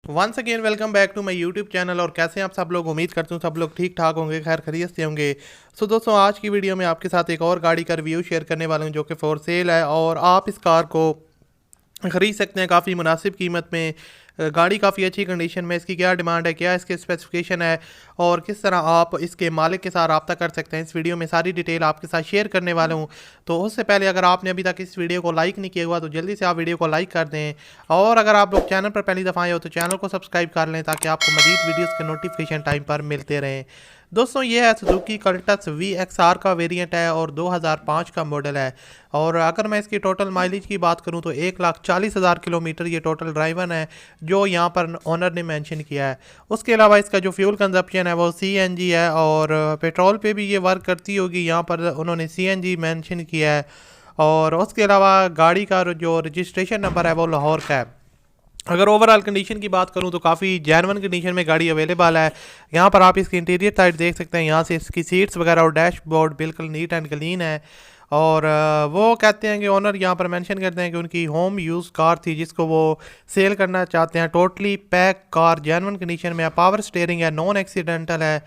Once again welcome back to my YouTube channel. और कैसे हैं आप सब लोग? उम्मीद करता हूँ सब लोग ठीक ठाक होंगे, खैर खैरियत से होंगे। सो दोस्तों, आज की वीडियो में आपके साथ एक और गाड़ी का रिव्यू शेयर करने वाला हूँ जो कि फॉर सेल है और आप इस कार को ख़रीद सकते हैं काफ़ी मुनासिब कीमत में। गाड़ी काफ़ी अच्छी कंडीशन में। इसकी क्या डिमांड है, क्या इसके स्पेसिफिकेशन है और किस तरह आप इसके मालिक के साथ रब्ता कर सकते हैं, इस वीडियो में सारी डिटेल आपके साथ शेयर करने वाला हूं। तो उससे पहले अगर आपने अभी तक इस वीडियो को लाइक नहीं किया हुआ तो जल्दी से आप वीडियो को लाइक कर दें। और अगर आप लोग चैनल पर पहली दफ़ा आए हो तो चैनल को सब्सक्राइब कर लें ताकि आपको मज़ीद वीडियोज़ के नोटिफिकेशन टाइम पर मिलते रहें। दोस्तों, ये है सुजुकी कल्टस VXR का वेरिएंट है और 2005 का मॉडल है। और अगर मैं इसकी टोटल माइलेज की बात करूं तो 1,40,000 किलोमीटर ये टोटल ड्राइवन है जो यहाँ पर ओनर ने मेंशन किया है। उसके अलावा इसका जो फ्यूल कंजप्शन है वो CNG है और पेट्रोल पे भी ये वर्क करती होगी, यहाँ पर उन्होंने CNG मेंशन किया है। और उसके अलावा गाड़ी का जो रजिस्ट्रेशन नंबर है वो लाहौर का है। अगर ओवरऑल कंडीशन की बात करूं तो काफ़ी जेन्युइन कंडीशन में गाड़ी अवेलेबल है। यहाँ पर आप इसकी इंटीरियर साइड देख सकते हैं, यहाँ से इसकी सीट्स वगैरह और डैशबोर्ड बिल्कुल नीट एंड क्लीन है। और वो कहते हैं कि ओनर यहाँ पर मेंशन करते हैं कि उनकी होम यूज़ कार थी जिसको वो सेल करना चाहते हैं। Totally pack car genuine condition में है, पावर स्टीयरिंग है, नॉन एक्सीडेंटल है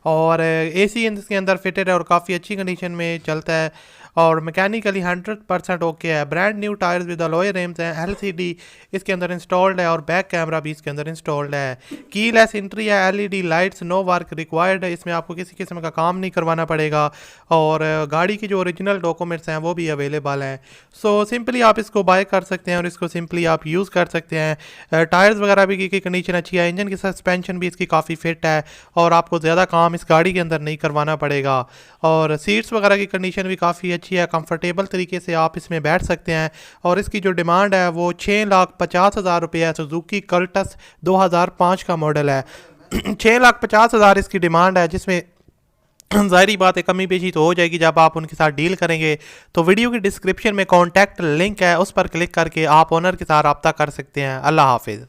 और AC इसके अंदर फिटेड है और काफ़ी अच्छी कंडीशन में चलता है और मैकेनिकली 100% ओके है। Brand new tyres with alloy RIMS हैं, LCD इसके अंदर इंस्टॉल्ड है और बैक कैमरा भी इसके अंदर इंस्टॉल्ड है। कीलेस एंट्री है, LED lights, no work required है, इसमें आपको किसी किस्म का काम नहीं करवाना पड़ेगा। और गाड़ी की जो ओरिजिनल डॉक्यूमेंट्स हैं वो भी अवेलेबल हैं। सो सिंपली आप इसको बाय कर सकते हैं और इसको सिंपली आप यूज़ कर सकते हैं। टायर्स वगैरह भी की कंडीशन अच्छी है, इंजन की सस्पेंशन भी इसकी काफ़ी फिट है और आपको ज़्यादा काम इस गाड़ी के अंदर नहीं करवाना पड़ेगा। और सीट्स वगैरह की कंडीशन भी काफ़ी अच्छी है, कंफर्टेबल तरीके से आप इसमें बैठ सकते हैं। और इसकी जो डिमांड है वो 6,50,000 रुपये है। सुजुकी कल्टस 2005 का मॉडल है। 6,50,000 इसकी डिमांड है, जिसमें ज़ाहिरी बात है कमी पेशी तो हो जाएगी जब आप उनके साथ डील करेंगे। तो वीडियो की डिस्क्रिप्शन में कॉन्टैक्ट लिंक है, उस पर क्लिक करके आप ओनर के साथ रब्ता कर सकते हैं। अल्लाह हाफिज़।